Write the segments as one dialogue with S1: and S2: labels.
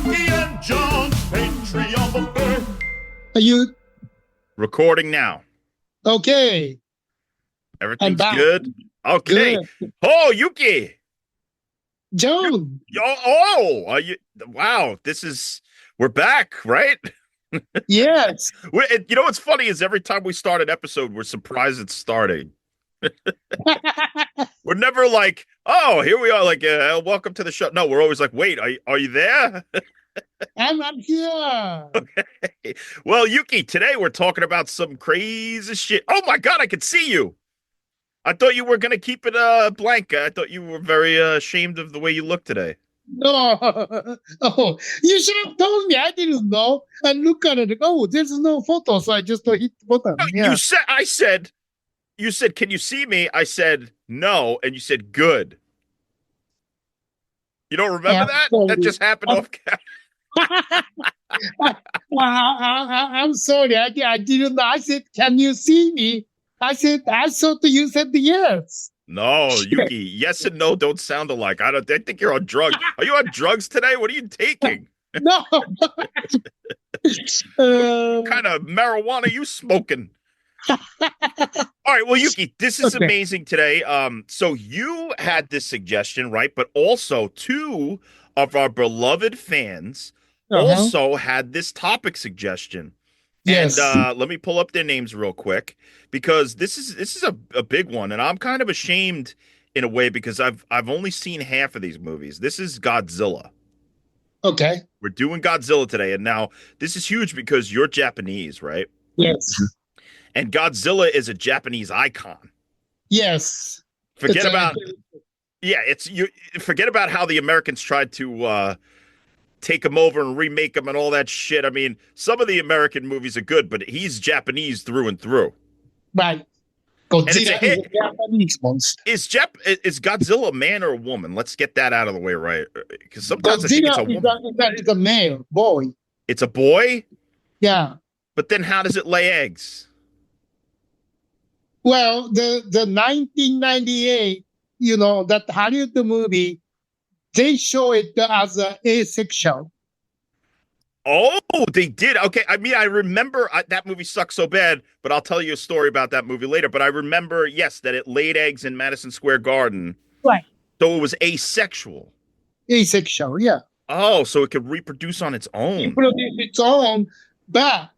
S1: Yuki and John, patriarch.
S2: Are you
S3: Recording now.
S2: okay? I'm
S3: Everything's
S2: back.
S3: good? Okay.
S2: Good.
S3: Oh, Yuki.
S2: John,
S3: Are you? Wow, we're back, right?
S2: yes.
S3: You know what's funny is every time we start an episode, we're surprised it's starting. We're never like, oh, here we are, like, welcome to the show. No, we're always like, wait, are you there?
S2: I'm here.
S3: Okay. Well, Yuki, today we're talking about some crazy shit. Oh my God, I can see you. I thought you were going to keep it blank. I thought you were very ashamed of the way you look today.
S2: No. Oh, you should have told me. I didn't know. I look at it. Oh, there's no photo, so I just hit the button.
S3: No,
S2: Yeah.
S3: you said, can you see me? I said, no. And you said, good. You don't remember that? That just happened off camera.
S2: I'm sorry. I didn't know. I said, can you see me? I thought you said yes.
S3: No, Yuki, yes and no don't sound alike. I think you're on drugs. Are you on drugs today? What are you taking?
S2: No.
S3: What kind of marijuana are you smoking? All right, well, Yuki, this is
S2: Okay.
S3: amazing today. So you had this suggestion, right? But also two of our beloved fans also had this topic suggestion.
S2: Yes.
S3: And let me pull up their names real quick because this is a big one, and I'm kind of ashamed in a way because I've only seen half of these movies. This is Godzilla.
S2: Okay.
S3: We're doing Godzilla today, and now this is huge because you're Japanese, right?
S2: Yes.
S3: And Godzilla is a Japanese icon.
S2: Yes.
S3: Forget about how the Americans tried to take him over and remake him and all that shit. I mean, some of the American movies are good, but he's Japanese through and through.
S2: Right. Godzilla is a Japanese monster.
S3: Is Godzilla a man or a woman? Let's get that out of the way, right? Because sometimes I think it's a woman.
S2: It's a male boy.
S3: It's a boy?
S2: Yeah.
S3: But then how does it lay eggs?
S2: Well, the 1998, that Hollywood movie, they show it as asexual.
S3: Oh, they did. Okay. I mean, I remember that movie sucks so bad, but I'll tell you a story about that movie later. But I remember, yes, that it laid eggs in Madison Square Garden.
S2: Right.
S3: So it was asexual.
S2: Asexual, yeah.
S3: Oh, so it could reproduce on its own.
S2: Reproduce its own, but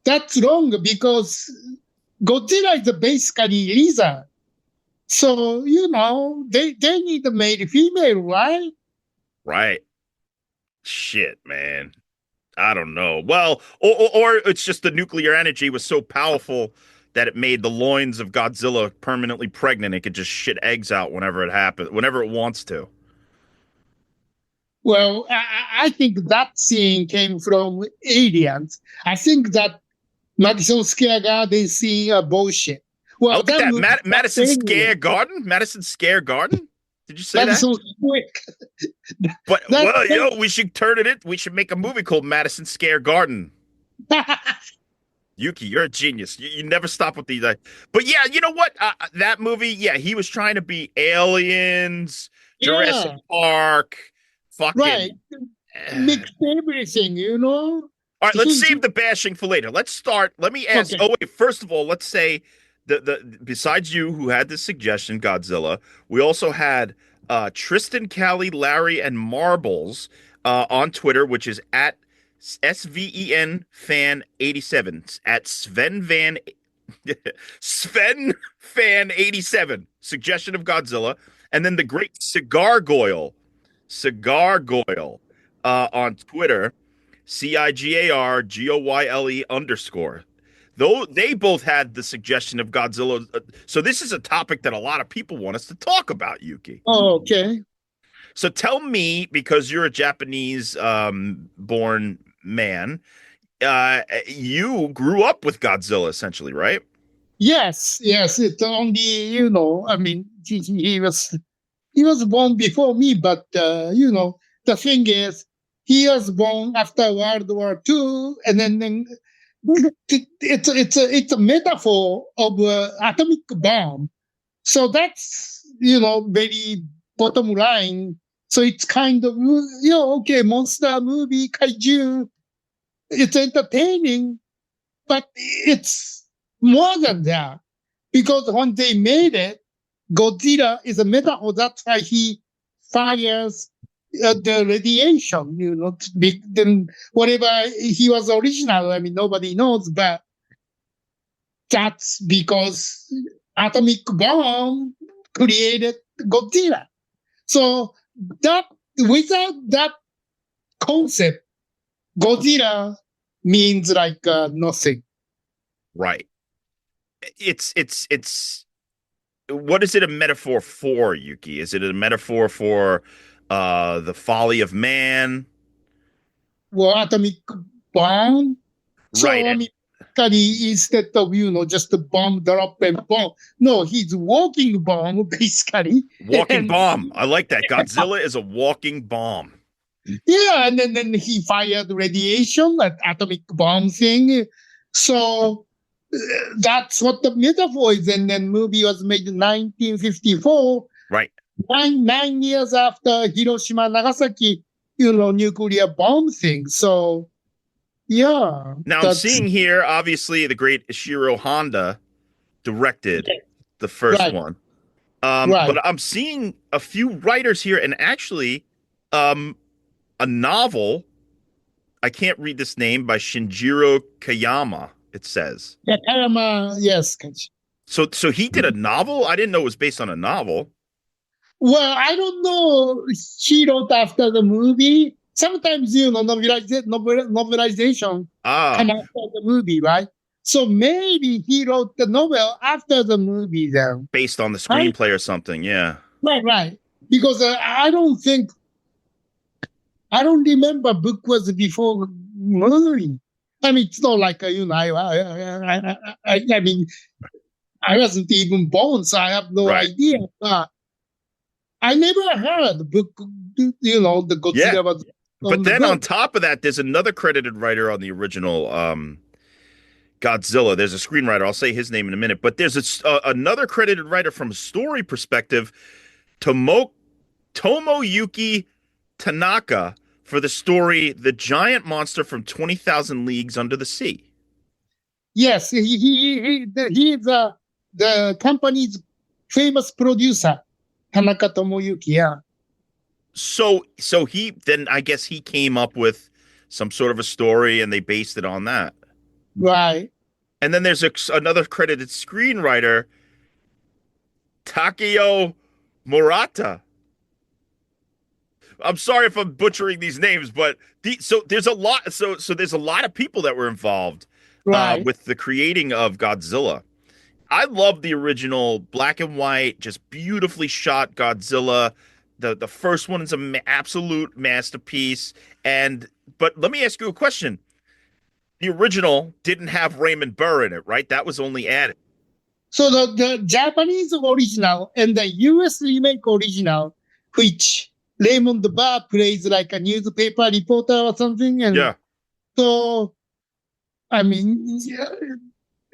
S2: that's wrong because Godzilla is basically lizard. So, they need a male female, right?
S3: Right. Shit, man. I don't know. Well, or it's just the nuclear energy was so powerful that it made the loins of Godzilla permanently pregnant. It could just shit eggs out whenever it happens, whenever it wants to.
S2: Well, I think that scene came from aliens. I think that Madison Square Garden scene are bullshit. Well,
S3: that Madison Square Garden? Madison Square Garden? Did you say
S2: Madison
S3: that? But we should turn it in. We should make a movie called Madison Square Garden. Yuki, you're a genius. You never stop with these. But yeah, you know what? That movie, yeah, he was trying to be aliens, Jurassic Park, fucking.
S2: Right. Mix everything,
S3: All right, let's save the bashing for later. Let's start. Let me ask. Okay. Oh, wait. First of all, let's say besides you who had this suggestion, Godzilla, we also had Tristan, Callie, Larry, and Marbles on Twitter, which is at SVEN Fan 87 at Sven Fan 87 suggestion of Godzilla, and then the great Cigar Goyle on Twitter, CIGARGOYLE_. Though they both had the suggestion of Godzilla. So this is a topic that a lot of people want us to talk about, Yuki.
S2: Oh, okay.
S3: So tell me, because you're a Japanese born man, you grew up with Godzilla essentially, right?
S2: Yes. It's only, I mean, he was born before me, but the thing is, he was born after World War II, and then it's a metaphor of atomic bomb. So that's very bottom line. So it's kind of, okay, monster movie, kaiju. It's entertaining, but it's more than that. Because when they made it, Godzilla is a metaphor. That's why he fires the radiation, then whatever he was original. I mean, nobody knows, but that's because atomic bomb created Godzilla. So that without that concept, Godzilla means like nothing.
S3: Right. It's what is it a metaphor for, Yuki? Is it a metaphor for the folly of man?
S2: Well, atomic bomb. So
S3: Right.
S2: I mean, instead of just a bomb drop and bomb, no, he's walking bomb basically.
S3: Walking
S2: And,
S3: bomb. I like that. Godzilla is a walking bomb.
S2: yeah, and then he fired radiation, that atomic bomb thing. So that's what the metaphor is. And then movie was made in 1954.
S3: Right.
S2: Nine years after Hiroshima, Nagasaki, nuclear bomb thing. So, yeah.
S3: Now I'm seeing here, obviously, the great Ishiro Honda directed the first one. But I'm seeing a few writers here, and actually, a novel. I can't read this name, by Shinjiro Kayama. It says.
S2: Yeah, Kayama, yes.
S3: So he did a novel? I didn't know it was based on a novel.
S2: Well, I don't know. He wrote after the movie. Sometimes, novelization come after the movie, right? So maybe he wrote the novel after the movie then.
S3: Based on the screenplay or something, yeah.
S2: Right. Because I don't remember book was before movie. I mean, it's not like, I mean, I wasn't even born, so I have no idea. I never heard the book, the Godzilla was.
S3: But then on top of that, there's another credited writer on the original Godzilla. There's a screenwriter. I'll say his name in a minute. But there's another credited writer from a story perspective, Tomoyuki Tanaka, for the story The Giant Monster from 20,000 Leagues Under the Sea.
S2: Yes, he is the company's famous producer, Tanaka Tomoyuki, yeah.
S3: So he then, I guess he came up with some sort of a story and they based it on that.
S2: Right.
S3: And then there's another credited screenwriter, Takeo Murata. I'm sorry if I'm butchering these names, but there's a lot. So there's a lot of people that were involved with the creating of Godzilla. I love the original black and white, just beautifully shot Godzilla. The first one is an absolute masterpiece. But let me ask you a question. The original didn't have Raymond Burr in it, right? That was only added.
S2: So the Japanese original and the US remake original, which Raymond Burr plays like a newspaper reporter or something. And so, I mean,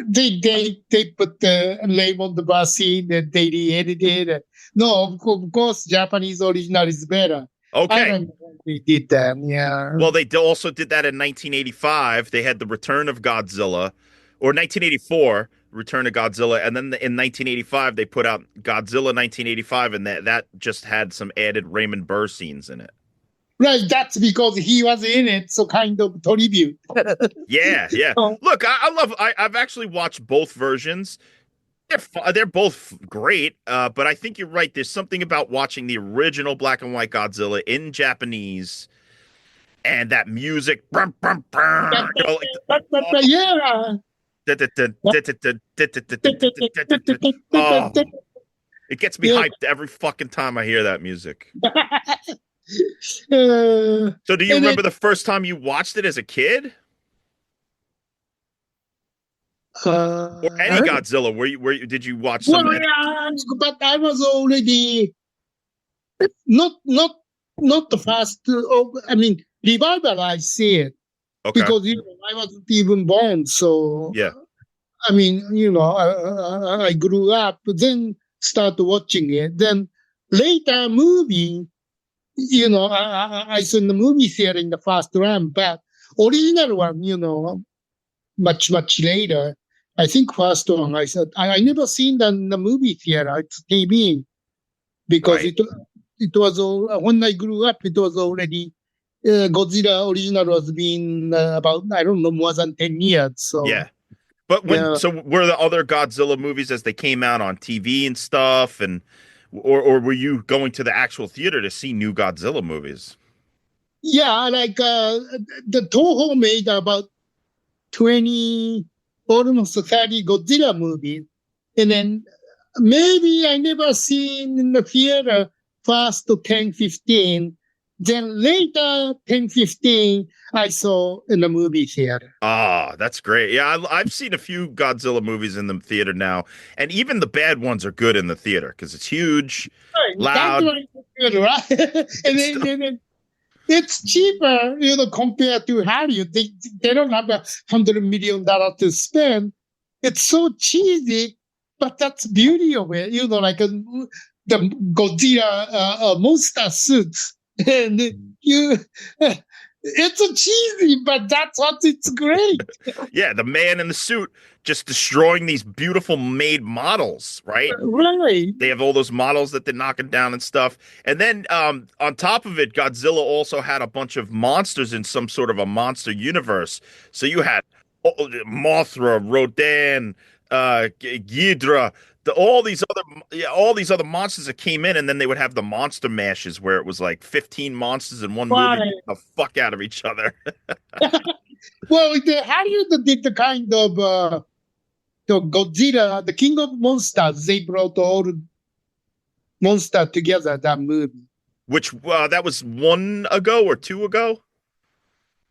S2: they put the Raymond Burr scene that they re-edited. No, of course, Japanese original is better.
S3: Okay.
S2: I don't know why they did that, yeah.
S3: Well, they also did that in 1985. They had the Return of Godzilla, or 1984, Return of Godzilla, and then in 1985 they put out Godzilla 1985, and that just had some added Raymond Burr scenes in it.
S2: Right, that's because he was in it, so kind of tribute.
S3: Yeah. Look, I've actually watched both versions. They're both great, but I think you're right. There's something about watching the original black and white Godzilla in Japanese, and that music.
S2: Yeah.
S3: It gets me hyped every fucking time I hear that music. So do you remember the first time you watched it as a kid? Or any Godzilla? Did you watch some?
S2: But I was already not the first. I mean, revival. I see it because I wasn't even born. So
S3: yeah.
S2: I mean, I grew up, then start watching it. Then later movie, I saw in the movie theater in the first run, but original one, much, much later. I think first one, I said, I never seen that in the movie theater. It's TV because
S3: Right.
S2: it was all, when I grew up, it was already Godzilla original was been about, I don't know, more than 10 years. So,
S3: Yeah. But
S2: yeah.
S3: so were the other Godzilla movies as they came out on TV and stuff, and or were you going to the actual theater to see new Godzilla movies?
S2: Yeah, like the Toho made about 20, almost 30 Godzilla movies. And then maybe I never seen in the theater first to 10, 15. Then later, 10, 15, I saw in the movie theater.
S3: Ah, that's great. Yeah, I've seen a few Godzilla movies in the theater now, and even the bad ones are good in the theater because it's huge,
S2: Right, that's
S3: loud.
S2: what it's good, right? and
S3: It's
S2: then,
S3: still,
S2: then, then it's cheaper, compared to Hollywood. They don't have $100 million to spend. It's so cheesy, but that's beauty of it. Like the Godzilla monster suits, and you. It's a cheesy, but that's what it's great.
S3: yeah, the man in the suit just destroying these beautiful made models, right?
S2: Right.
S3: They have all those models that they're knocking down and stuff. And then on top of it, Godzilla also had a bunch of monsters in some sort of a monster universe. So you had Mothra, Rodan, Ghidra, all these other monsters that came in, and then they would have the monster mashes where it was like 15 monsters in one movie
S2: Right.
S3: beating the fuck out of each other.
S2: Well, Hollywood did the kind of the Godzilla, the King of Monsters. They brought all monster together. That movie.
S3: Which that was one ago or two ago.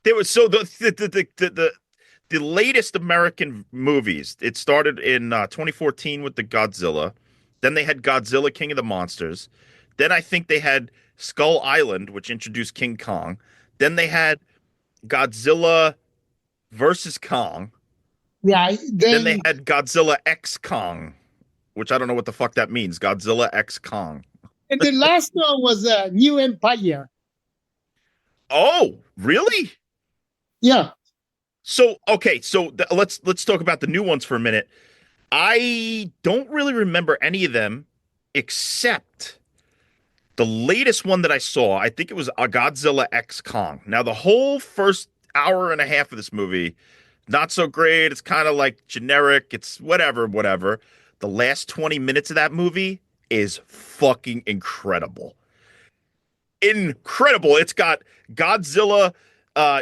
S3: There was so the latest American movies. It started in 2014 with the Godzilla. Then they had Godzilla King of the Monsters. Then I think they had Skull Island, which introduced King Kong. Then they had Godzilla versus Kong.
S2: Right.
S3: Then they
S2: Then
S3: had Godzilla X Kong, which I don't know what the fuck that means. Godzilla X Kong.
S2: and the last one was New Empire.
S3: Oh, really?
S2: Yeah.
S3: So okay, so let's talk about the new ones for a minute. I don't really remember any of them except the latest one that I saw. I think it was a Godzilla X Kong. Now the whole first hour and a half of this movie, not so great. It's kind of like generic. It's whatever, whatever. The last 20 minutes of that movie is fucking incredible. Incredible. It's got Godzilla,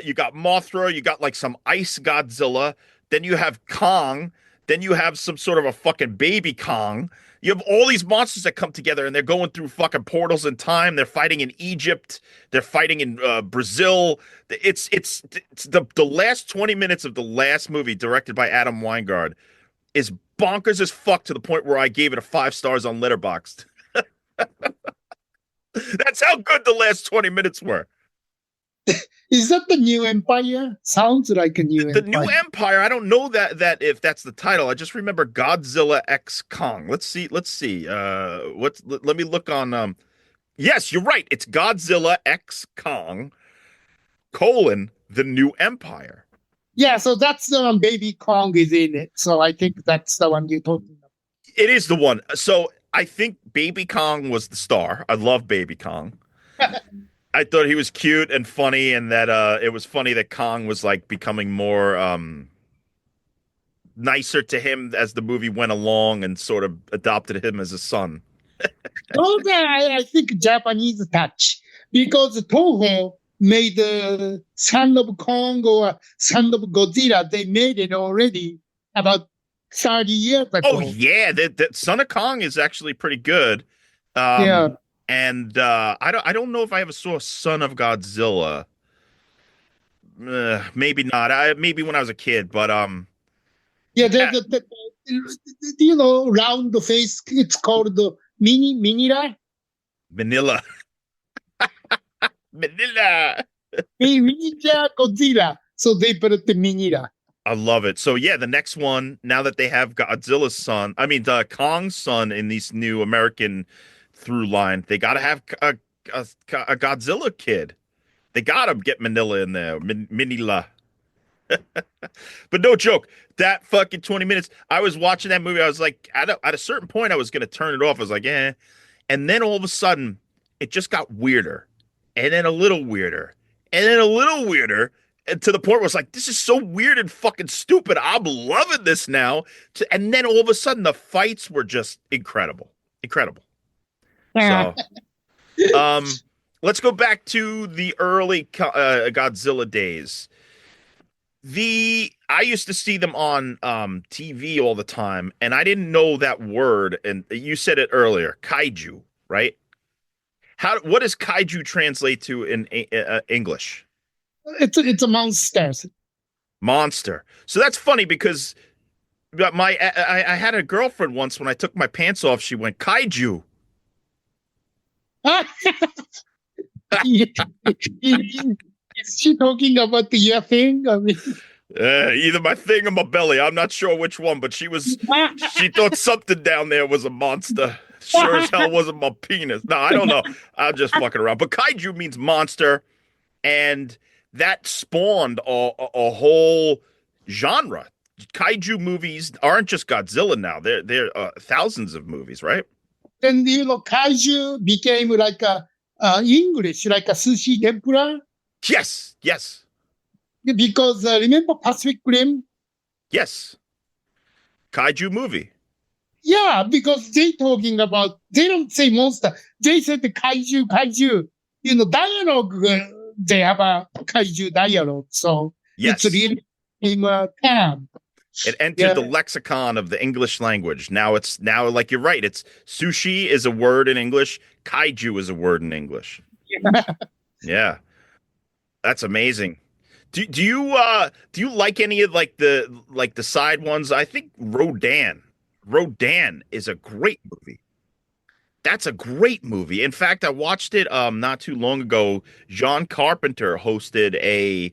S3: you got Mothra, you got like some ice Godzilla, then you have Kong, then you have some sort of a fucking baby Kong. You have all these monsters that come together and they're going through fucking portals in time. They're fighting in Egypt. They're fighting in Brazil. It's the last 20 minutes of the last movie directed by Adam Weingard is bonkers as fuck to the point where I gave it a 5 stars on Letterboxd. That's how good the last 20 minutes were.
S2: Is that the New Empire? Sounds like a New
S3: The New
S2: Empire.
S3: Empire, I don't know that if that's the title. I just remember Godzilla X Kong. Let's see. Let me look on yes, you're right. It's Godzilla X Kong colon the New Empire.
S2: Yeah, so that's the one Baby Kong is in it. So I think that's the one you're talking about.
S3: It is the one. So I think Baby Kong was the star. I love Baby Kong. I thought he was cute and funny, and that it was funny that Kong was like becoming more nicer to him as the movie went along and sort of adopted him as a son.
S2: Also, I think Japanese touch because Toho made the Son of Kong or Son of Godzilla. They made it already about 30 years ago.
S3: Oh yeah, that Son of Kong is actually pretty good.
S2: Yeah.
S3: And I don't know if I ever saw Son of Godzilla. Maybe not. Maybe when I was a kid, but
S2: Yeah,
S3: yeah,
S2: round the face, it's called the Minira.
S3: Manila, Manila.
S2: Minira Godzilla. So they put it the Minira.
S3: I love it. So yeah, the next one, now that they have Godzilla's son, I mean the Kong's son in this new American through line, they got to have a Godzilla kid. They got him. Get Manila in there. Manila. But no joke. That fucking 20 minutes. I was watching that movie. I was like, at a certain point, I was gonna turn it off. I was like, eh. And then all of a sudden, it just got weirder, and then a little weirder, and then a little weirder, and to the point where it's like, this is so weird and fucking stupid. I'm loving this now. And then all of a sudden, the fights were just incredible, incredible. So, um, let's go back to the early Godzilla days. I used to see them on TV all the time, and I didn't know that word. And you said it earlier, kaiju, right? What does kaiju translate to in English?
S2: It's a monster.
S3: Monster. So that's funny because I had a girlfriend once when I took my pants off, she went kaiju.
S2: Is she talking about your thing? I mean,
S3: either my thing or my belly. I'm not sure which one, but she thought something down there was a monster. Sure as hell wasn't my penis. No, I don't know. I'm just fucking around. But kaiju means monster, and that spawned a whole genre. Kaiju movies aren't just Godzilla now. They're thousands of movies, right?
S2: then kaiju became like a English, like a sushi tempura.
S3: Yes, yes.
S2: Because remember Pacific Rim?
S3: Yes. Kaiju movie.
S2: Yeah, because they don't say monster. They said the kaiju. Dialogue, they have a kaiju dialogue. So
S3: yes.
S2: It's really in a term.
S3: It entered the lexicon of the English language. Now like you're right. It's sushi is a word in English. Kaiju is a word in English. Yeah. That's amazing. Do you like any of like the side ones? I think Rodan is a great movie. That's a great movie. In fact, I watched it not too long ago. John Carpenter hosted a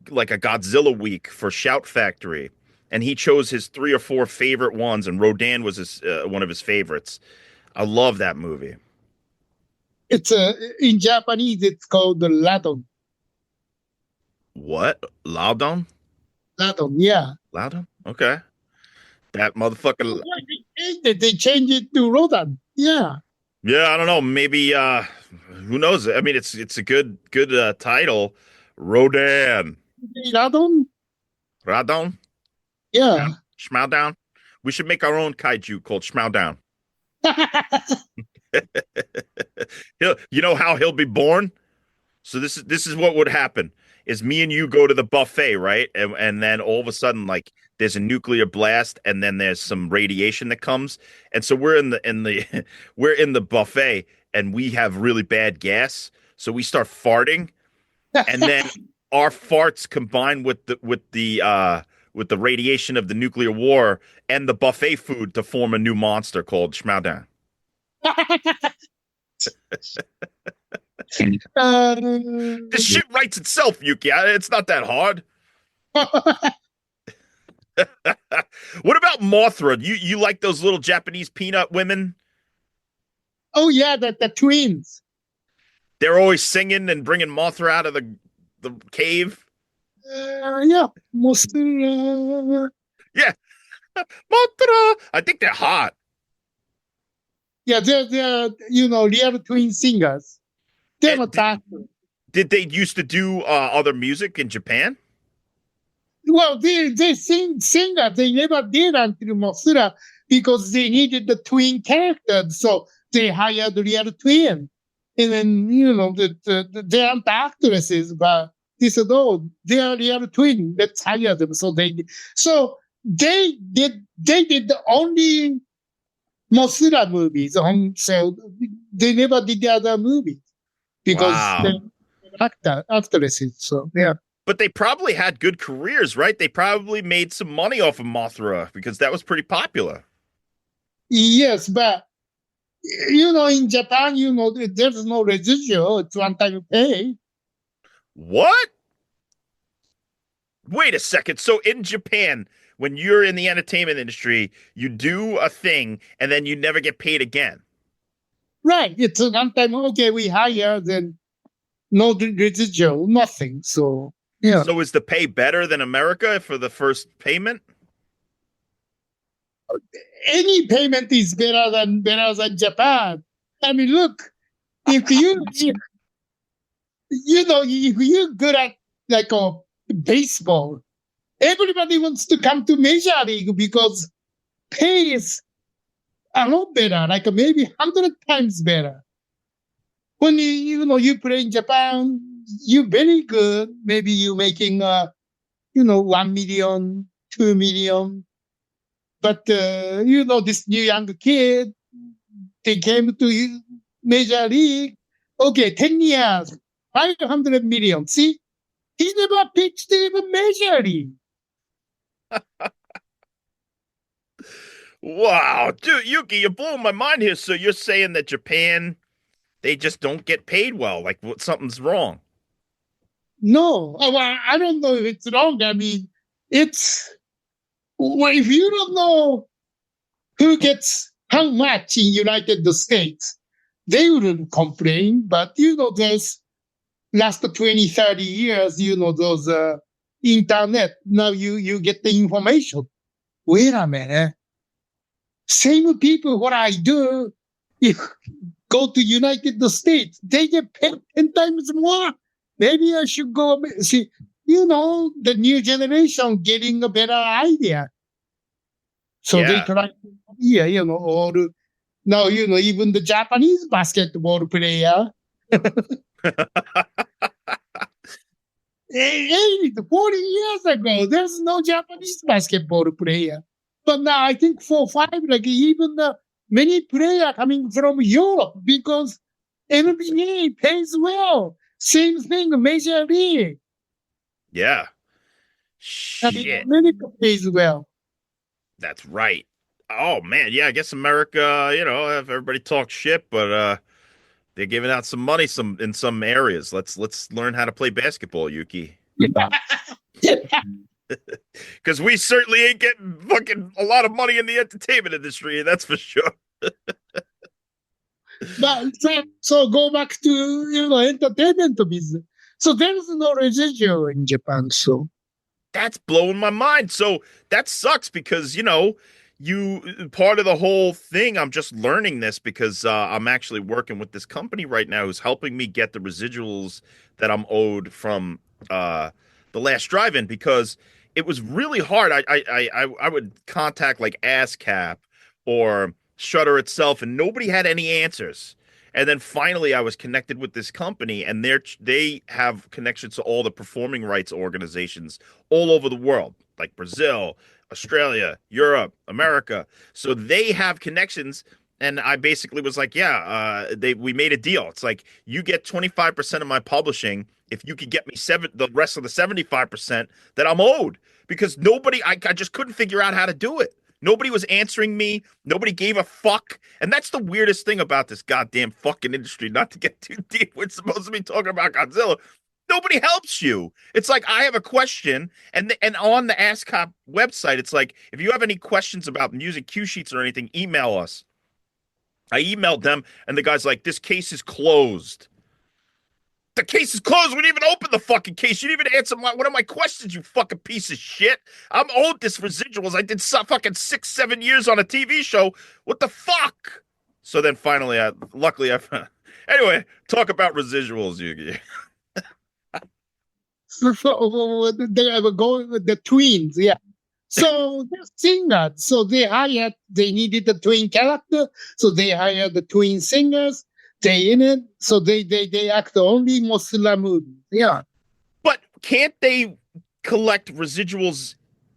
S3: Godzilla week for Shout Factory, and he chose his 3 or 4 favorite ones, and Rodan was one of his favorites. I love that movie.
S2: It's in Japanese. It's called the Ladon.
S3: What? Loudon?
S2: Ladon, yeah.
S3: Loudon? Okay. That motherfucker.
S2: They changed it to Rodan. Yeah.
S3: Yeah, I don't know. Maybe who knows? I mean, it's a good title. Rodan.
S2: Radon?
S3: Radon?
S2: Yeah.
S3: Schmowdown. We should make our own kaiju called Schmowdown. You know how he'll be born? So this is what would happen. Is me and you go to the buffet, right? And then all of a sudden, like, there's a nuclear blast, and then there's some radiation that comes, and so we're in the we're in the buffet, and we have really bad gas, so we start farting, and then our farts combine with the radiation of the nuclear war and the buffet food to form a new monster called Schmowdown. This shit writes itself, Yuki. It's not that hard. What about Mothra? You like those little Japanese peanut women?
S2: Oh yeah, the twins.
S3: They're always singing and bringing Mothra out of the cave.
S2: Yeah, Mothra.
S3: Yeah, Mothra. I think they're hot.
S2: Yeah, they're real twin singers. They're not actors.
S3: Did they used to do other music in Japan?
S2: Well, they singers. They never did until Mothra because they needed the twin characters. So they hired real twin. And then, they aren't actresses, but they said, oh, they are real twin. Let's hire them. So they did the only Mothra movies. So they never did the other movies because they're actresses. So, yeah.
S3: But they probably had good careers, right? They probably made some money off of Mothra because that was pretty popular.
S2: Yes, but, in Japan, there's no residual. It's one-time pay.
S3: What? Wait a second. So in Japan, when you're in the entertainment industry, you do a thing and then you never get paid again.
S2: Right. It's a one time, okay, we hire, then no residual, nothing. So, yeah.
S3: So is the pay better than America for the first payment?
S2: Any payment is better than Japan. I mean, look, if if you're good at like a baseball, everybody wants to come to Major League because pay is a lot better, like maybe 100 times better. When you play in Japan, you're very good. Maybe you're making 1 million, 2 million. But this new young kid, they came to Major League. Okay, 10 years, 500 million. See, he never pitched even Major League.
S3: Wow, dude, Yuki, you're blowing my mind here. So you're saying that Japan, they just don't get paid well, like something's wrong.
S2: No, well, I don't know if it's wrong. I mean, if you don't know who gets how much in United States, they wouldn't complain. But those last 20, 30 years, those internet, now you get the information. Wait a minute. Same people, what I do, if go to United States, they get paid 10 times more. Maybe I should go see, the new generation getting a better idea. So they try, or now, even the Japanese basketball player, 40 years ago, there's no Japanese basketball player. But now I think 4, 5, like even many players coming from Europe because NBA pays well. Same thing, Major League.
S3: Yeah.
S2: I mean,
S3: Shit.
S2: America pays well.
S3: That's right. Oh man, yeah, I guess America, everybody talks shit, but they're giving out some money in some areas. Let's learn how to play basketball, Yuki. Because we certainly ain't getting fucking a lot of money in the entertainment industry, that's for sure.
S2: But so go back to entertainment business. So there's no residual in Japan. So
S3: That's blowing my mind. So that sucks because you part of the whole thing. I'm just learning this because I'm actually working with this company right now who's helping me get the residuals that I'm owed from the last drive-in because it was really hard. I would contact like ASCAP or Shutter itself, and nobody had any answers. And then finally, I was connected with this company, and they have connections to all the performing rights organizations all over the world, like Brazil, Australia, Europe, America. So they have connections, and I basically was like, yeah, we made a deal. It's like you get 25% of my publishing if you could get me the rest of the 75% that I'm owed because I just couldn't figure out how to do it. Nobody was answering me. Nobody gave a fuck. And that's the weirdest thing about this goddamn fucking industry. Not to get too deep, we're supposed to be talking about Godzilla. Nobody helps you. It's like I have a question, and on the ASCOP website, it's like if you have any questions about using cue sheets or anything, email us. I emailed them, and the guy's like, "This case is closed." The case is closed. We didn't even open the fucking case. You didn't even answer one of my questions, you fucking piece of shit. I'm owed this residuals. I did fucking 6, 7 years on a TV show. What the fuck? So then finally, luckily, anyway, talk about residuals, Yugi.
S2: so they were going with the twins, yeah. So they're singers. So they needed a twin character. So they hired the twin singers. They in it. So they act only Muslim movies. Yeah.
S3: But can't they collect residuals,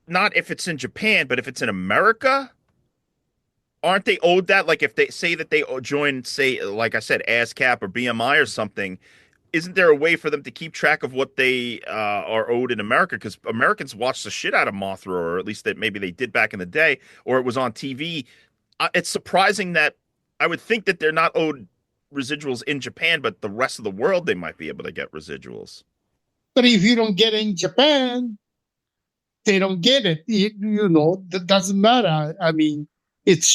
S3: not if it's in Japan, but if it's in America? Aren't they owed that? Like if they say that they join, say, like I said, ASCAP or BMI or something, isn't there a way for them to keep track of what they are owed in America? Because Americans watch the shit out of Mothra, or at least that maybe they did back in the day, or it was on TV. It's surprising that I would think that they're not owed residuals in Japan, but the rest of the world they might be able to get residuals.
S2: But if you don't get it in Japan, they don't get it. That doesn't matter. I mean, it's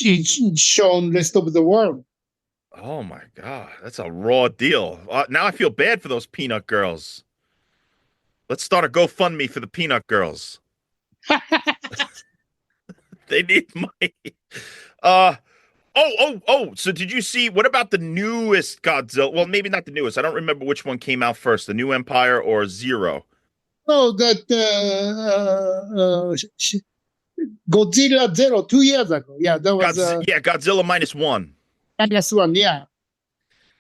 S2: shown rest of the world.
S3: Oh my God, that's a raw deal. Now I feel bad for those peanut girls. Let's start a GoFundMe for the peanut girls. They need money. Uh oh. So did you see what about the newest Godzilla? Well, maybe not the newest. I don't remember which one came out first, the New Empire or Zero.
S2: Oh, that Godzilla Zero 2 years ago. Yeah, that was
S3: Yeah, Godzilla minus one.
S2: minus one. Yeah,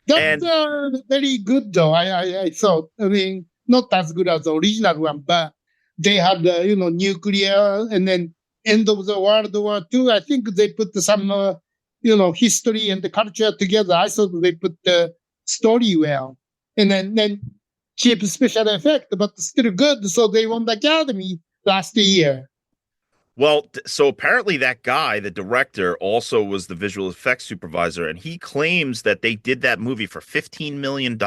S2: that's
S3: And
S2: very good though. I thought. I mean, not as good as the original one, but they had nuclear and then end of the World War II. I think they put some history and the culture together. I thought they put the story well, and then cheap special effect, but still good. So they won the Academy last year.
S3: well, so apparently that guy, the director, also was the visual effects supervisor, and he claims that they did that movie for $15 million.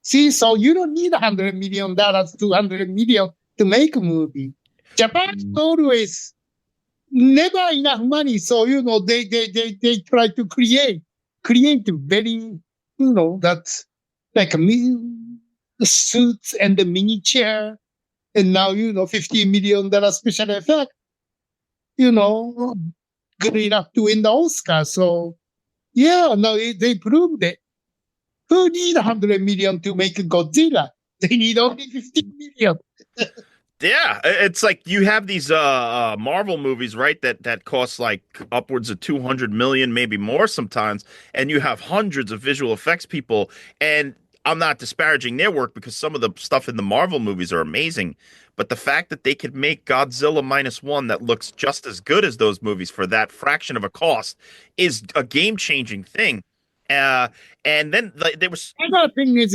S2: See, so you don't need $100 million, $200 million to make a movie. Japan always never enough money, so they try to create very that's like the suits and the miniature, and now $50 million special effect, good enough to win the Oscar. So yeah, no, they proved it. Who need 100 million to make a Godzilla? They need only 50 million.
S3: Yeah, it's like you have these Marvel movies, right? That cost like upwards of 200 million, maybe more sometimes, and you have hundreds of visual effects people. And I'm not disparaging their work because some of the stuff in the Marvel movies are amazing, but the fact that they could make Godzilla minus one that looks just as good as those movies for that fraction of a cost is a game-changing thing. Uh, and then like, there was
S2: Another thing is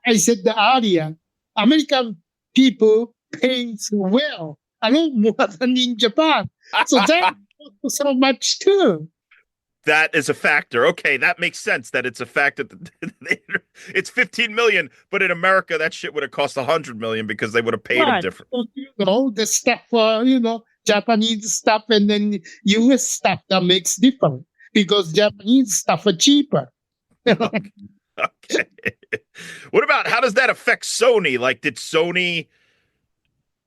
S2: I said earlier, American people pays well, a lot more than in Japan. So that so much too.
S3: That is a factor. Okay, that makes sense that it's a factor. It's 15 million, but in America that shit would have cost 100 million because they would have paid them different.
S2: So, the stuff Japanese stuff and then US stuff that makes different because Japanese stuff are cheaper.
S3: Okay. What about how does that affect Sony? Like, did Sony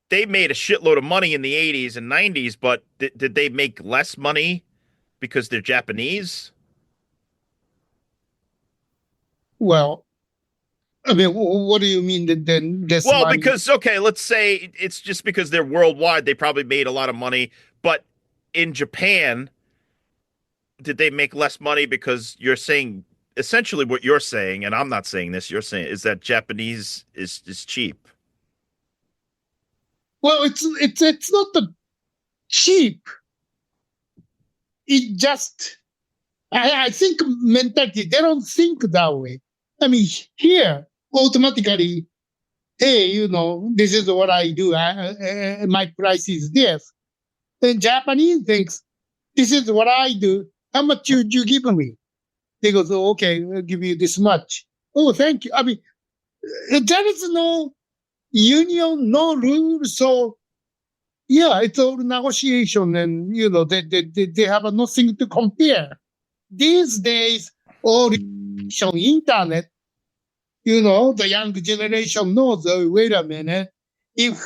S3: they made a shitload of money in the 80s and 90s, but did they make less money because they're Japanese?
S2: Well, I mean, what do you mean that then this
S3: Well,
S2: money?
S3: because okay, let's say it's just because they're worldwide, they probably made a lot of money, but in Japan, did they make less money because you're saying essentially what you're saying, and I'm not saying this, you're saying is that Japanese is cheap.
S2: Well, it's not the cheap. It just I think mentality, they don't think that way. I mean, here automatically, hey, this is what I do. My price is this. And Japanese thinks, this is what I do. How much would you give me? They go, oh, okay, I'll give you this much. Oh, thank you. I mean, there is no union, no rule. So, yeah, it's all negotiation and, they have nothing to compare. These days, all internet, the young generation knows, oh, wait a minute. If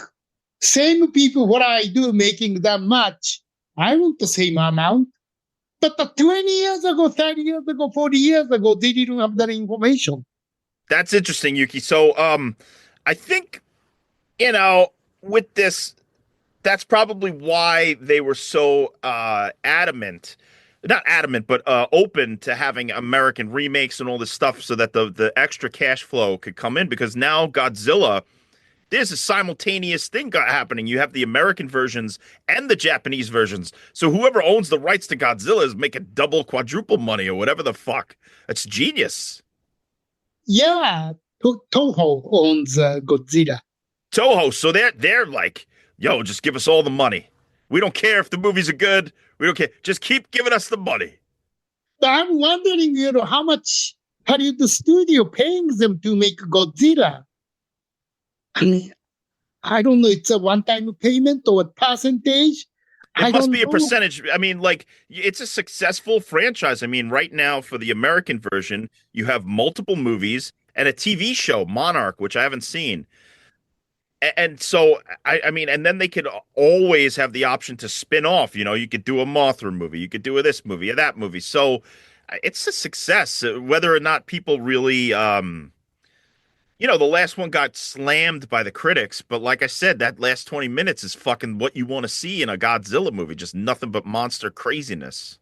S2: same people, what I do, making that much, I want the same amount. But 20 years ago, 30 years ago, 40 years ago, they didn't have that information.
S3: That's interesting, Yuki. So, I think, with this, that's probably why they were so adamant, not adamant, but open to having American remakes and all this stuff so that the extra cash flow could come in because now Godzilla, there's a simultaneous thing happening. You have the American versions and the Japanese versions. So whoever owns the rights to Godzilla is making double, quadruple money or whatever the fuck. That's genius.
S2: Yeah, Toho owns Godzilla.
S3: Toho, so they're like, yo, just give us all the money. We don't care if the movies are good. We don't care. Just keep giving us the money.
S2: But I'm wondering, how much Hollywood studio paying them to make Godzilla? I mean, I don't know. It's a one-time payment or a percentage.
S3: It
S2: I
S3: must
S2: don't
S3: be a
S2: know.
S3: percentage. I mean, like, it's a successful franchise. I mean, right now for the American version, you have multiple movies and a TV show, Monarch, which I haven't seen. And so, I mean, and then they could always have the option to spin off. You know, you could do a Mothra movie, you could do a this movie, or that movie. So it's a success. Whether or not people really, the last one got slammed by the critics, but like I said, that last 20 minutes is fucking what you want to see in a Godzilla movie. Just nothing but monster craziness.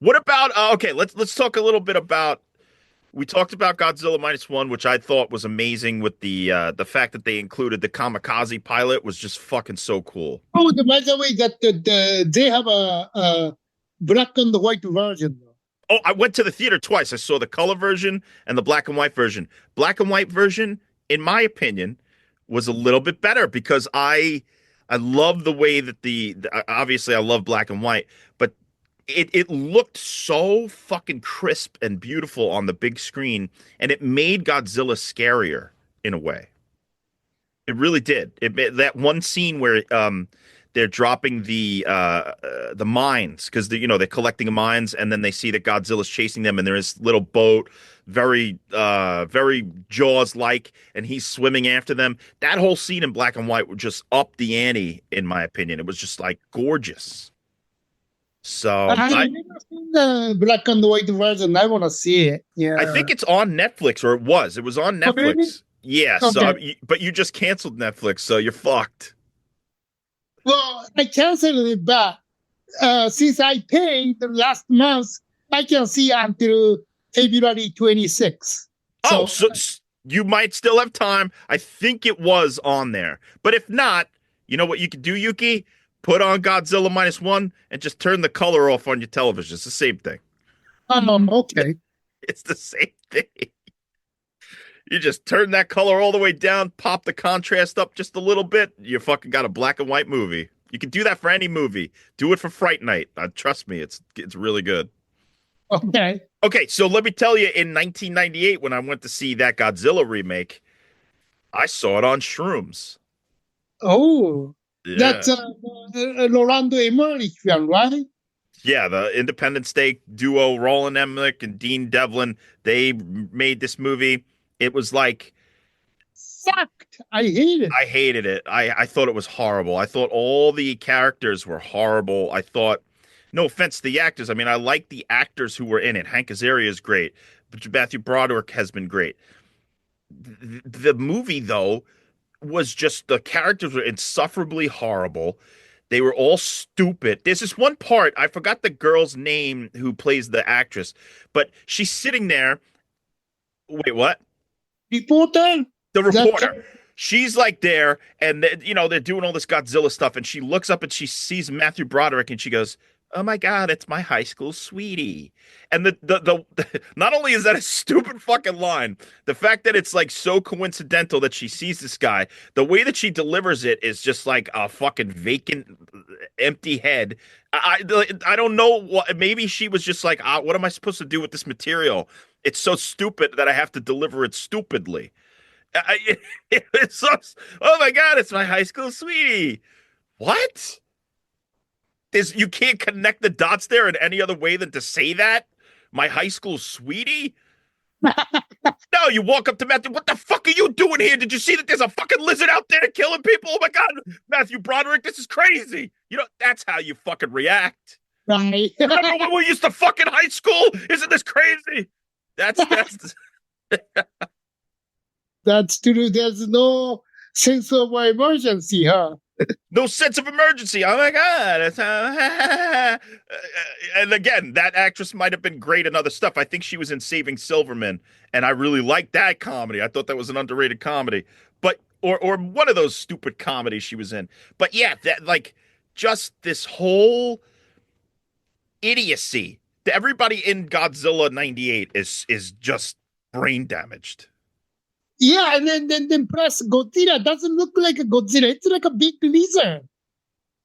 S3: What about okay, let's talk a little bit about we talked about Godzilla minus one, which I thought was amazing with the fact that they included the kamikaze pilot was just fucking so cool.
S2: Oh, by the way, that they have a black and white version.
S3: Oh, I went to the theater twice. I saw the color version and the black and white version. Black and white version, in my opinion, was a little bit better because I love the way that obviously I love black and white, but it looked so fucking crisp and beautiful on the big screen, and it made Godzilla scarier in a way. It really did. That one scene where they're dropping the mines because they're collecting mines, and then they see that Godzilla's chasing them, and there's this little boat, very Jaws like, and he's swimming after them. That whole scene in black and white would just up the ante, in my opinion. It was just like gorgeous. So
S2: I've never seen the black and white version. I want to see it. Yeah,
S3: I think it's on Netflix, or it was. It was on
S2: Oh,
S3: Netflix.
S2: really?
S3: Yeah.
S2: Okay.
S3: But you just canceled Netflix, so you're fucked.
S2: Well, I canceled it, but since I paid last month, I can see until February 26th.
S3: Oh, so you might still have time. I think it was on there. But if not, you know what you could do, Yuki? Put on Godzilla minus one and just turn the color off on your television. It's the same thing.
S2: Okay.
S3: It's the same thing. You just turn that color all the way down, pop the contrast up just a little bit. You fucking got a black and white movie. You can do that for any movie. Do it for Fright Night. Trust me, it's really good.
S2: Okay.
S3: Okay, so let me tell you, in 1998, when I went to see that Godzilla remake, I saw it on shrooms.
S2: Oh,
S3: Yeah.
S2: that's Rolando Emmerich film, right?
S3: Yeah, the Independence Day duo, Roland Emmerich and Dean Devlin, they made this movie. It was like,
S2: Sucked. I hate it.
S3: I hated it. I thought it was horrible. I thought all the characters were horrible. I thought, no offense to the actors. I mean, I like the actors who were in it. Hank Azaria is great. But Matthew Broderick has been great. The movie, though, was just the characters were insufferably horrible. They were all stupid. There's this one part, I forgot the girl's name who plays the actress, but she's sitting there. Wait, what?
S2: Reporter?
S3: The
S2: Is that
S3: reporter. She's like there, and they're doing all this Godzilla stuff, and she looks up and she sees Matthew Broderick, and she goes, "Oh my God, it's my high school sweetie." And the not only is that a stupid fucking line, the fact that it's like so coincidental that she sees this guy, the way that she delivers it is just like a fucking vacant, empty head. I don't know what. Maybe she was just like, what am I supposed to do with this material? It's so stupid that I have to deliver it stupidly. It's so, oh my God, it's my high school sweetie. What? You can't connect the dots there in any other way than to say that? My high school sweetie? No, you walk up to Matthew. What the fuck are you doing here? Did you see that there's a fucking lizard out there killing people? Oh my God, Matthew Broderick, this is crazy. That's how you fucking react.
S2: right?
S3: Remember when we used to fucking high school? Isn't this crazy? That's
S2: That's true. There's no sense of emergency, huh?
S3: no sense of emergency. Oh my God. And again, that actress might have been great in other stuff. I think she was in Saving Silverman, and I really liked that comedy. I thought that was an underrated comedy. But or one of those stupid comedies she was in. But yeah, that like just this whole idiocy. Everybody in Godzilla 98 is just brain damaged.
S2: Yeah, and then plus Godzilla doesn't look like a Godzilla. It's like a big lizard.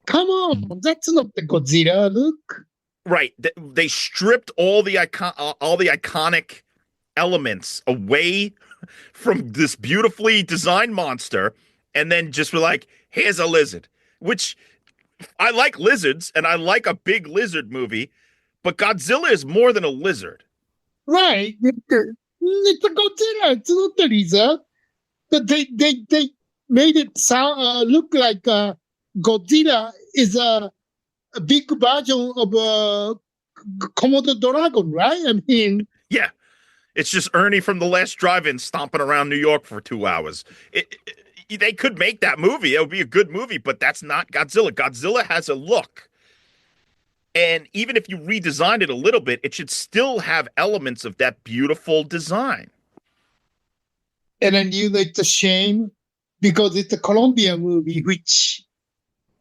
S2: Come on, that's not the Godzilla. Look.
S3: Right. They stripped all the iconic elements away from this beautifully designed monster, and then just were like, "Here's a lizard," which I like lizards and I like a big lizard movie, but Godzilla is more than a lizard.
S2: Right. It's a Godzilla. It's not a lizard. But they made it sound look like Godzilla is a big version of Komodo dragon, right? I mean,
S3: Yeah, it's just Ernie from The Last Drive-In stomping around New York for 2 hours. They could make that movie. It would be a good movie, but that's not Godzilla. Godzilla has a look. And even if you redesigned it a little bit, it should still have elements of that beautiful design.
S2: and then it's a shame because it's a Colombian movie which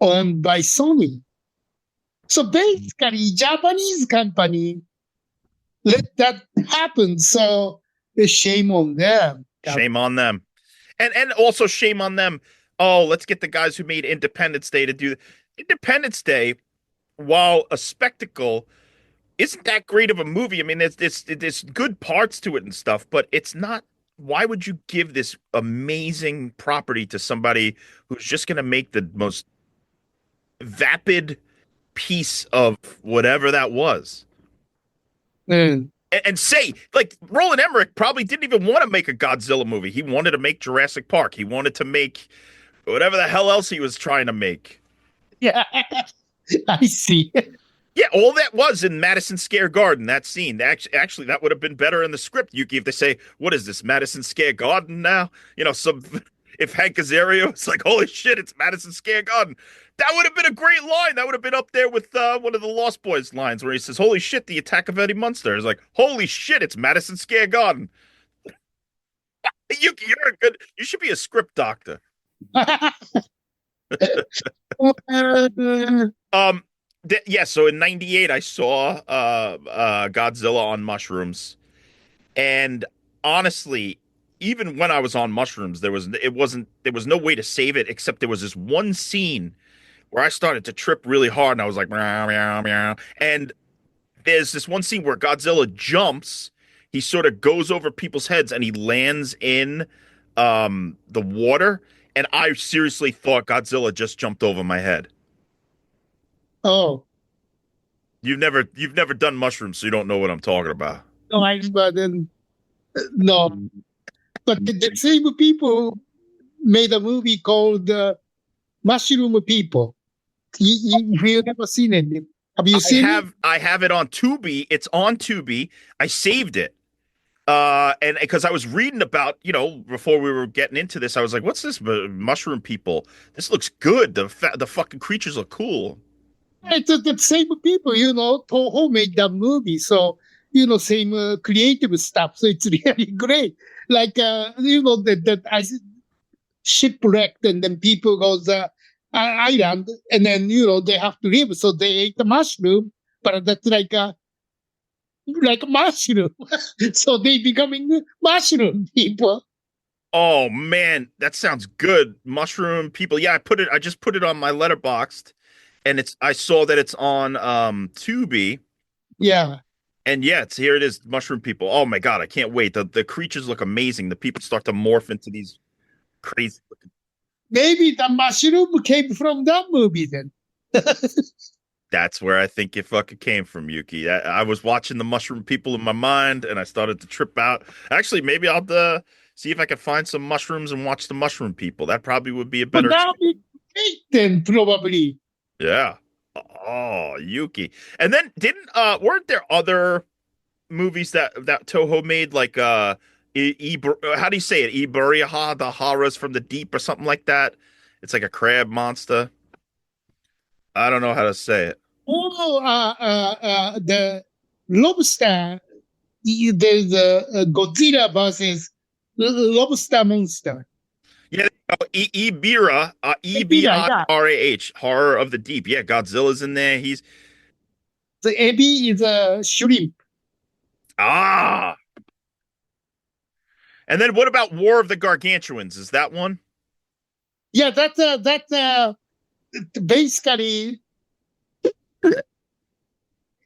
S2: owned by Sony. So basically, Japanese company let that happen. So shame on them.
S3: Shame on them. And also shame on them. Oh, let's get the guys who made Independence Day to do Independence Day, while a spectacle, isn't that great of a movie. I mean, there's good parts to it and stuff, but it's not. Why would you give this amazing property to somebody who's just going to make the most vapid piece of whatever that was?
S2: Mm.
S3: And say, like, Roland Emmerich probably didn't even want to make a Godzilla movie. He wanted to make Jurassic Park. He wanted to make whatever the hell else he was trying to make.
S2: Yeah, I see.
S3: Yeah, all that was in Madison Square Garden, that scene. Actually, that would have been better in the script, Yuki, if they say, what is this, Madison Square Garden now? You know, if Hank Azaria was like, holy shit, it's Madison Square Garden. That would have been a great line. That would have been up there with one of the Lost Boys lines where he says, holy shit, the attack of Eddie Munster. It's like, holy shit, it's Madison Square Garden. Yuki, you should be a script doctor. So in '98 I saw Godzilla on mushrooms, and honestly, even when I was on mushrooms, there was no way to save it except there was this one scene where I started to trip really hard, and I was like, meow, meow, meow. And there's this one scene where Godzilla jumps, he sort of goes over people's heads, and he lands in the water, and I seriously thought Godzilla just jumped over my head.
S2: Oh,
S3: You've never done mushrooms, so you don't know what I'm talking about.
S2: no, no. But the same people made a movie called Mushroom People. You've never seen it. Have you seen it?
S3: I have it on Tubi. It's on Tubi. I saved it. And because I was reading about, before we were getting into this, I was like, what's this Mushroom People? This looks good. The fucking creatures look cool.
S2: It's the same people, Toho made that movie. So, same creative stuff. So it's really great. Like, that I shipwrecked and then people goes island and then, they have to live. So they ate the mushroom, but that's like a mushroom. So they becoming mushroom people.
S3: Oh man, that sounds good. Mushroom People. Yeah, I just put it on my Letterboxd. And I saw that it's on Tubi.
S2: Yeah.
S3: And yeah, here it is, Mushroom People. Oh my God, I can't wait. The creatures look amazing. The people start to morph into these crazy looking.
S2: Maybe the mushroom came from that movie then.
S3: That's where I think it fucking came from, Yuki. I was watching the Mushroom People in my mind and I started to trip out. Actually, maybe I'll see if I can find some mushrooms and watch the Mushroom People. That probably would be a better.
S2: But that would be great then, probably.
S3: Yeah. Oh, Yuki. And then weren't there other movies that Toho made, like how do you say it? Iburiha, the horrors from the deep or something like that? It's like a crab monster. I don't know how to say it.
S2: Oh, the lobster, there's a Godzilla versus lobster monster.
S3: Yeah, Ibira, Ebirah, horror of the deep. Yeah, Godzilla's in there. The
S2: ebi is a shrimp.
S3: And then what about War of the Gargantuans? Is that one?
S2: Yeah, that's basically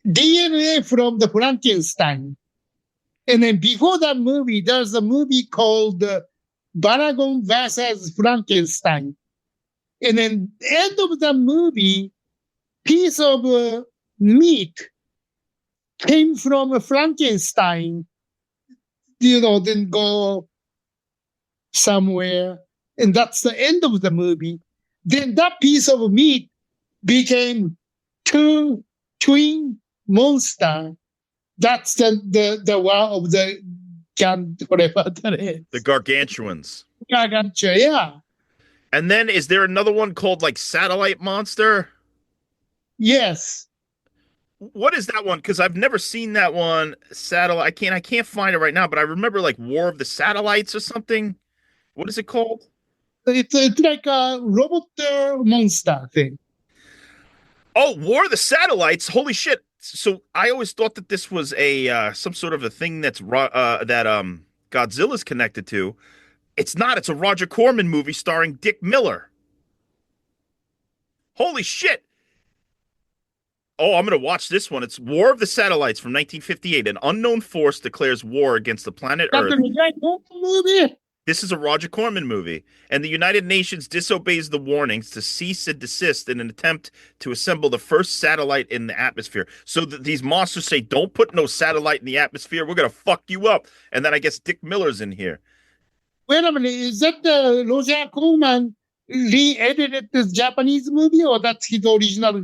S2: DNA from the Frankenstein. And then before that movie, there's a movie called Baragon versus Frankenstein. And then the end of the movie, piece of meat came from a Frankenstein, then go somewhere, and that's the end of the movie. Then that piece of meat became two twin monster. That's the one of the whatever that is.
S3: The gargantuans.
S2: Gargantua, yeah.
S3: And then is there another one called like Satellite Monster?
S2: Yes.
S3: What is that one? Because I've never seen that one. Satellite. I can't find it right now, but I remember like War of the Satellites or something. What is it called?
S2: It's like a robot monster thing.
S3: Oh, War of the Satellites! Holy shit! So I always thought that this was a some sort of a thing that Godzilla's connected to. It's not. It's a Roger Corman movie starring Dick Miller. Holy shit! Oh, I'm gonna watch this one. It's War of the Satellites from 1958. An unknown force declares war against the planet Earth.
S2: Movie.
S3: This is a Roger Corman movie, and the United Nations disobeys the warnings to cease and desist in an attempt to assemble the first satellite in the atmosphere. So these monsters say, "Don't put no satellite in the atmosphere. We're gonna fuck you up." And then I guess Dick Miller's in here.
S2: Wait a minute, is that the Roger Corman re-edited this Japanese movie, or that's his original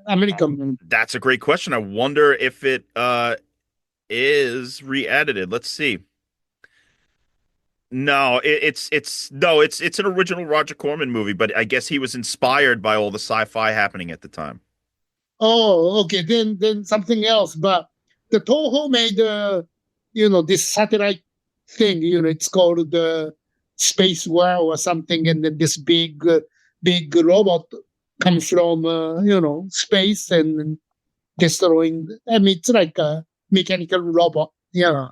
S2: American movie?
S3: That's a great question. I wonder if it is re-edited. Let's see. No, it's an original Roger Corman movie, but I guess he was inspired by all the sci-fi happening at the time.
S2: Oh, okay, then something else. But the Toho made this satellite thing. It's called the Space War or something, and then this big robot comes from space and destroying. I mean, it's like a mechanical robot. Yeah.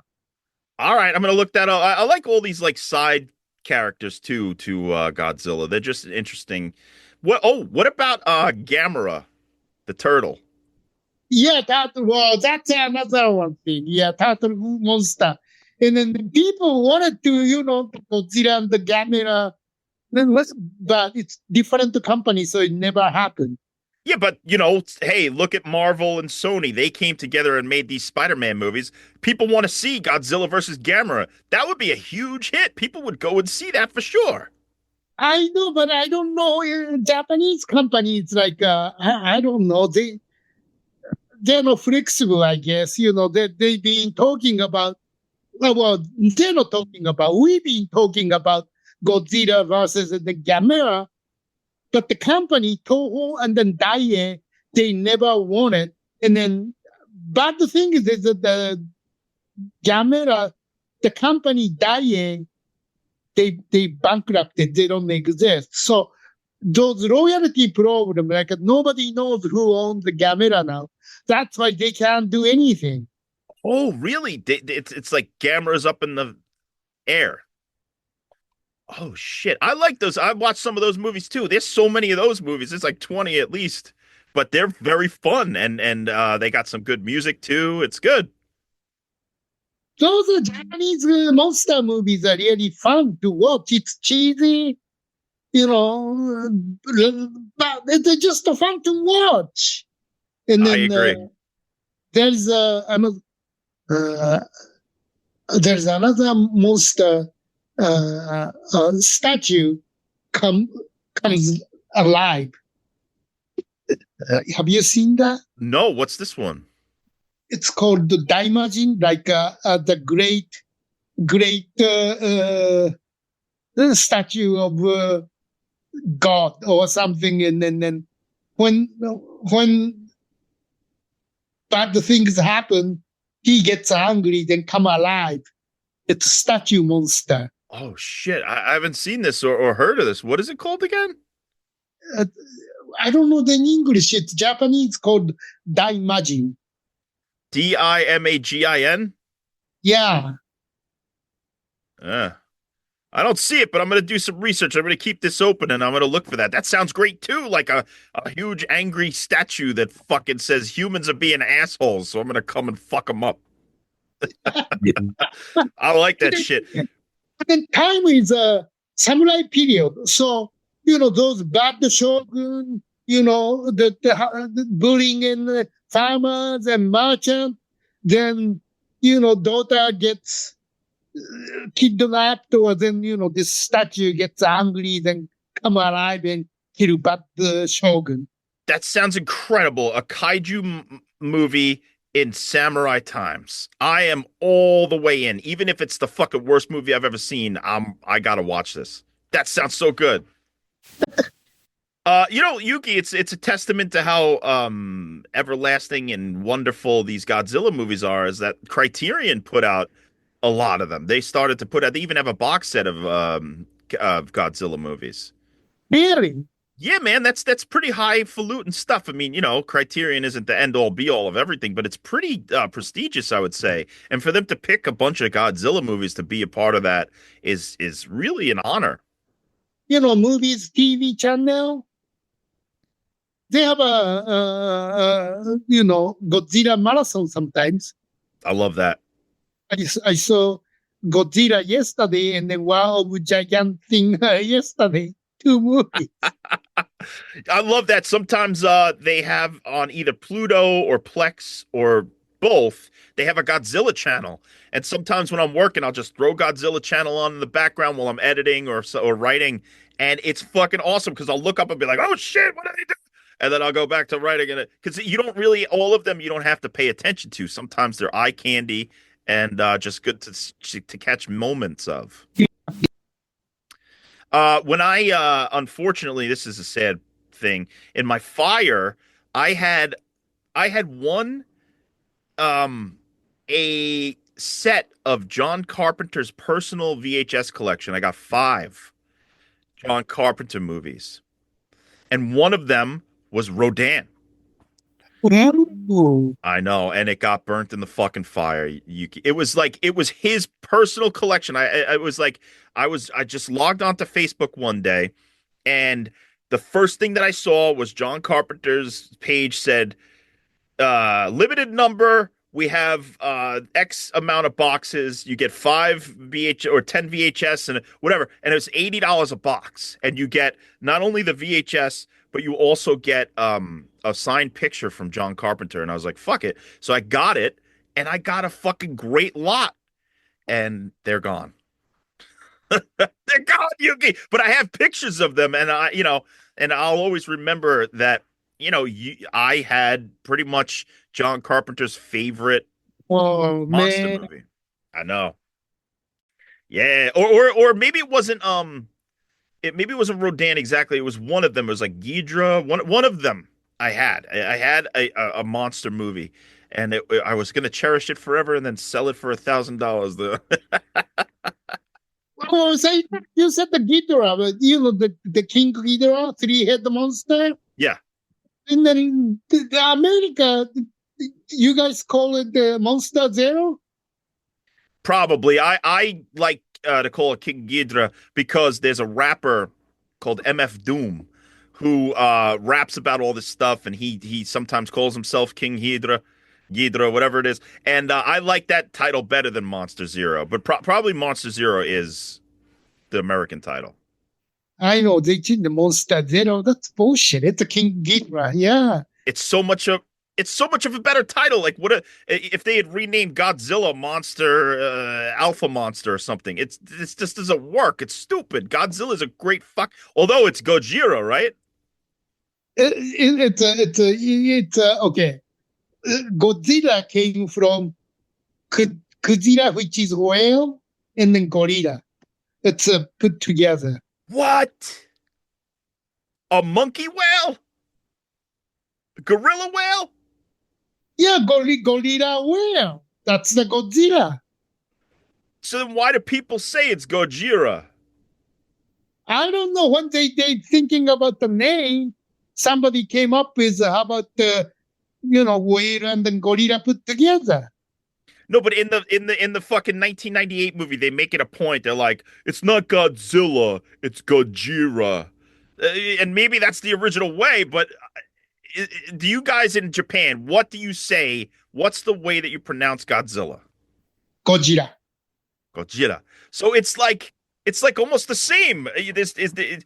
S3: All right, I'm gonna look that up. I like all these like side characters too to Godzilla. They're just interesting. What about Gamera, the turtle?
S2: Yeah, that's another one thing. Yeah, turtle monster. And then the people wanted to, Godzilla and the Gamera. But it's different company, so it never happened.
S3: Yeah, but hey, look at Marvel and Sony. They came together and made these Spider-Man movies. People want to see Godzilla versus Gamera. That would be a huge hit. People would go and see that for sure.
S2: I know, but I don't know. Japanese companies, like, I don't know. They're not flexible, I guess. They've been talking about, well, they're not talking about, we've been talking about Godzilla versus the Gamera. But the company, Toho and then Daiei, they never won it. And then, but the thing is that the Gamera, the company Daiei, they bankrupted. They don't exist. So those royalty problems, like nobody knows who owns the Gamera now. That's why they can't do anything.
S3: Oh, really? It's like Gamera's up in the air. Oh shit! I like those. I watched some of those movies too. There's so many of those movies. There's like 20 at least, but they're very fun and they got some good music too. It's good.
S2: Those are Japanese monster movies are really fun to watch. It's cheesy, but they're just fun to watch. And then
S3: I agree.
S2: There's another monster. Statue comes alive. Have you seen that?
S3: No, what's this one?
S2: It's called the Daimajin, like the great statue of God or something. And then when bad things happen, he gets angry, then come alive. It's a statue monster.
S3: Oh shit! I haven't seen this or heard of this. What is it called again?
S2: I don't know the English. It's Japanese called Daimajin.
S3: Dimagin?
S2: Yeah.
S3: I don't see it, but I'm going to do some research. I'm going to keep this open and I'm going to look for that. That sounds great too. Like a huge angry statue that fucking says humans are being assholes. So I'm going to come and fuck them up. I like that shit.
S2: But then time is a samurai period. So, those bad shogun, the bullying and the farmers and merchant. Then, daughter gets kidnapped, or then, this statue gets angry, then come alive and kill back the shogun.
S3: That sounds incredible. A kaiju movie in samurai times. I am all the way in. Even if it's the fucking worst movie I've ever seen, I gotta watch this. That sounds so good. Yuki, it's a testament to how everlasting and wonderful these Godzilla movies are, is that Criterion put out a lot of them. They started to put out, they even have a box set of Godzilla movies.
S2: Really?
S3: Yeah, man, that's pretty highfalutin stuff. I mean, Criterion isn't the end all be all of everything, but it's pretty prestigious, I would say. And for them to pick a bunch of Godzilla movies to be a part of that is really an honor.
S2: Movies TV channel. They have Godzilla marathon sometimes.
S3: I love that.
S2: I saw Godzilla yesterday, and then War of Giant thing yesterday. 2 movies.
S3: I love that. Sometimes they have on either Pluto or Plex or both, they have a Godzilla channel. And sometimes when I'm working, I'll just throw Godzilla channel on in the background while I'm editing or writing. And it's fucking awesome because I'll look up and be like, oh shit, what did they do? And then I'll go back to writing it. Because you don't really, all of them, you don't have to pay attention to. Sometimes they're eye candy and just good to catch moments of. When unfortunately, this is a sad thing. In my fire, I had one, a set of John Carpenter's personal VHS collection. I got 5 John Carpenter movies, and one of them was Rodan.
S2: Ooh.
S3: I know, and it got burnt in the fucking fire. It was his personal collection. I just logged onto Facebook one day, and the first thing that I saw was John Carpenter's page said, limited number. We have X amount of boxes. You get 5 VH or 10 VHS and whatever, and it was $80 a box, and you get not only the VHS, but you also get a signed picture from John Carpenter. And I was like, fuck it. So I got it, and I got a fucking great lot, and they're gone. They're gone, Yuki. But I have pictures of them, and and I'll always remember that, I had pretty much John Carpenter's favorite monster movie. I know. Yeah. Or maybe it wasn't maybe it wasn't Rodan exactly. It was one of them. It was like Ghidra. One of them I had. I had a monster movie, and I was going to cherish it forever and then sell it for $1,000 though.
S2: Oh, you said the Ghidra, but the King Ghidra, 3-head monster?
S3: Yeah.
S2: And then in America, you guys call it the Monster Zero?
S3: Probably. I like to call it King Ghidra because there's a rapper called MF Doom who raps about all this stuff, and he sometimes calls himself King Ghidra, whatever it is. And I like that title better than Monster Zero, but probably Monster Zero is the American title.
S2: I know they changed the Monster Zero. That's bullshit. It's a King Ghidra. Yeah.
S3: It's so much of a better title. Like, if they had renamed Godzilla Monster Alpha Monster or something? It just doesn't work. It's stupid. Godzilla is a great fuck. Although it's Gojira, right?
S2: It's okay. Godzilla came from Kujira, which is whale, and then gorilla. It's put together.
S3: What? A monkey whale? A gorilla whale?
S2: Yeah, gorilla whale. That's the Godzilla.
S3: So then why do people say it's Gojira?
S2: I don't know. When they thinking about the name, somebody came up with how about the whale and then gorilla put together.
S3: No, but in the fucking 1998 movie, they make it a point. They're like, it's not Godzilla, it's Gojira. And maybe that's the original way, but do you guys in Japan, what do you say? What's the way that you pronounce Godzilla?
S2: Gojira.
S3: Gojira. So it's like It's like almost the same. This is the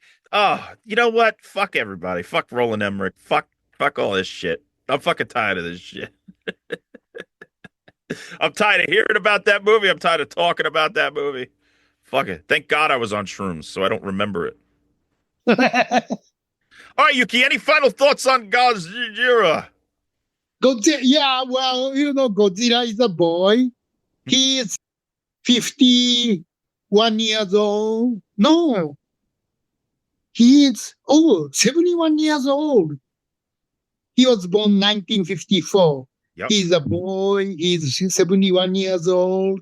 S3: you know what? Fuck everybody. Fuck Roland Emmerich. Fuck all this shit. I'm fucking tired of this shit. I'm tired of hearing about that movie. I'm tired of talking about that movie. Fuck it. Thank God I was on shrooms, so I don't remember it. All right, Yuki, any final thoughts on Godzilla?
S2: Godzilla, yeah, well, Godzilla is a boy. He is 51 years old. No, he is old, 71 years old. He was born 1954.
S3: Yep.
S2: He's a boy. He's 71 years old.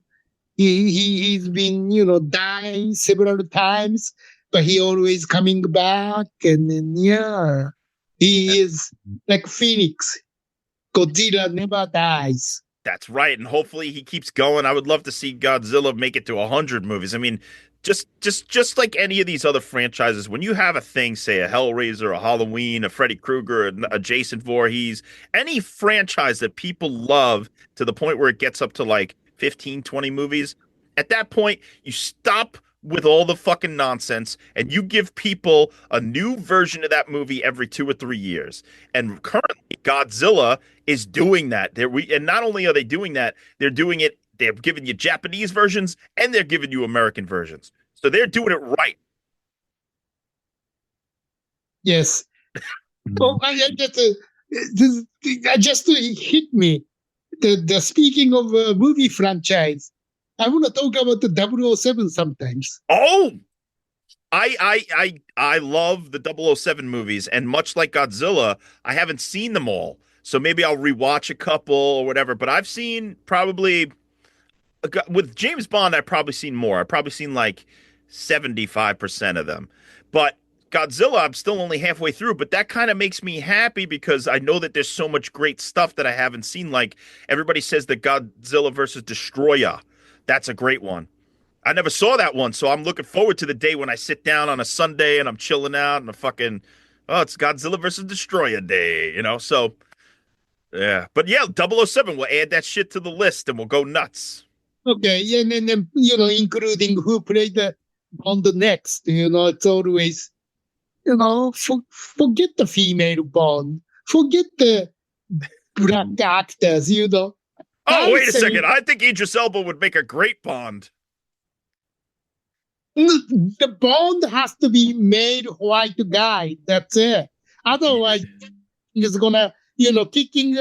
S2: He's been, dying several times, but he always coming back. And then, yeah, he is like Phoenix. Godzilla never dies.
S3: That's right, and hopefully he keeps going. I would love to see Godzilla make it to 100 movies. I mean, just like any of these other franchises, when you have a thing, say a Hellraiser, a Halloween, a Freddy Krueger, a Jason Voorhees, any franchise that people love to the point where it gets up to like 15, 20 movies, at that point, you stop with all the fucking nonsense and you give people a new version of that movie every 2 or 3 years. And currently, Godzilla is doing that. And not only are they doing that, they're doing it. They're giving you Japanese versions and they're giving you American versions. So they're doing it right.
S2: Yes. Oh, just hit me. The speaking of movie franchise, I want to talk about the 007 sometimes.
S3: Oh, I love the 007 movies, and much like Godzilla, I haven't seen them all. So maybe I'll rewatch a couple or whatever. But I've seen probably with James Bond, I've probably seen more. I've probably seen like 75% of them. But Godzilla, I'm still only halfway through, but that kind of makes me happy because I know that there's so much great stuff that I haven't seen. Like everybody says that Godzilla versus Destroyer. That's a great one. I never saw that one, so I'm looking forward to the day when I sit down on a Sunday and I'm chilling out and it's Godzilla versus Destroyer Day, So, yeah. But yeah, 007, we'll add that shit to the list and we'll go nuts.
S2: Okay, and then, including who played on the next, it's always, forget the female Bond, forget the black actors,
S3: Oh, wait a second. I think Idris Elba would make a great Bond.
S2: The Bond has to be made white guy. That's it. Otherwise, he's gonna, kicking,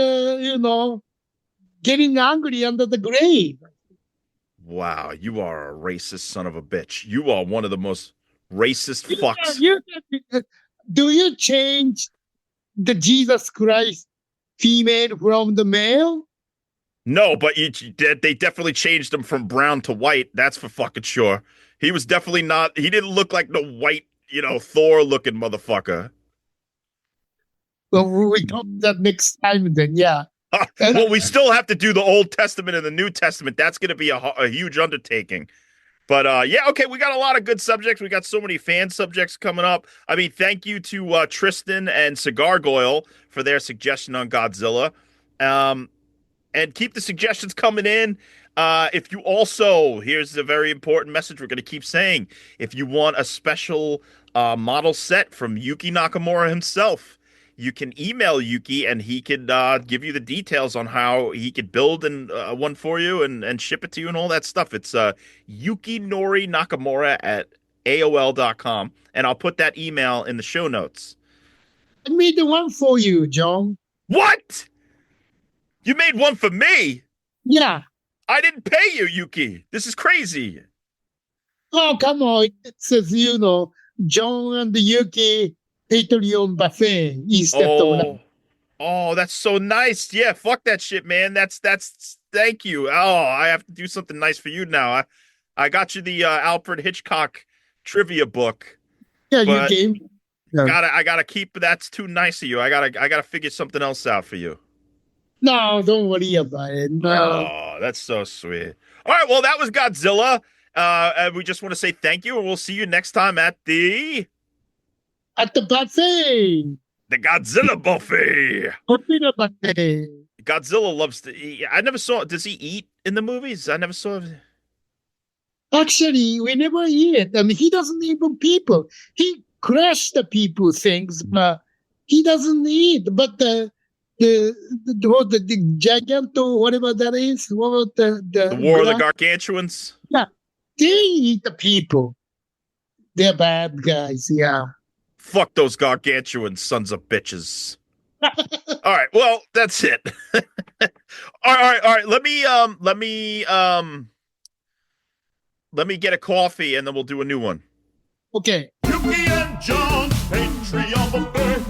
S2: getting angry under the grave.
S3: Wow, you are a racist son of a bitch. You are one of the most racist fucks.
S2: Do you change the Jesus Christ female from the male?
S3: No, but they definitely changed him from brown to white. That's for fucking sure. He was definitely not. He didn't look like the white, Thor-looking motherfucker.
S2: Well, we talk that next time then, yeah.
S3: Well, we still have to do the Old Testament and the New Testament. That's going to be a huge undertaking. But yeah, okay, we got a lot of good subjects. We got so many fan subjects coming up. I mean, thank you to Tristan and Cigar Goyle for their suggestion on Godzilla. And keep the suggestions coming in. If you also, here's a very important message we're going to keep saying. If you want a special model set from Yuki Nakamura himself, you can email Yuki and he could give you the details on how he could build one for you and ship it to you and all that stuff. It's yukinorinakamura at AOL.com. And I'll put that email in the show notes.
S2: I made the one for you, John.
S3: What? You made one for me?
S2: Yeah.
S3: I didn't pay you, Yuki. This is crazy.
S2: Oh, come on. It says, John and Yuki Patreon buffet instead of...
S3: Oh, that's so nice. Yeah, fuck that shit, man. That's thank you. Oh, I have to do something nice for you now. I got you the Alfred Hitchcock trivia book.
S2: Yeah, you gave. Yeah.
S3: I gotta keep. That's too nice of you. I gotta figure something else out for you.
S2: No, don't worry about it. No.
S3: Oh, that's so sweet. All right, well, that was Godzilla. And we just want to say thank you, and we'll see you next time at the
S2: buffet.
S3: The Godzilla buffet.
S2: Godzilla buffet.
S3: Godzilla loves to eat. I never saw. Does he eat in the movies? I never saw.
S2: Actually, we never eat. I mean, he doesn't even people. He crush the people things, but he doesn't eat. But the giant or whatever that is, what
S3: The War of the Gargantuans.
S2: Yeah, they eat the people. They're bad guys. Yeah.
S3: Fuck those gargantuan sons of bitches. All right, well, that's it. All right. Let me get a coffee and then we'll do a new one.
S2: Okay.
S1: Yuki and John, entry of a birth.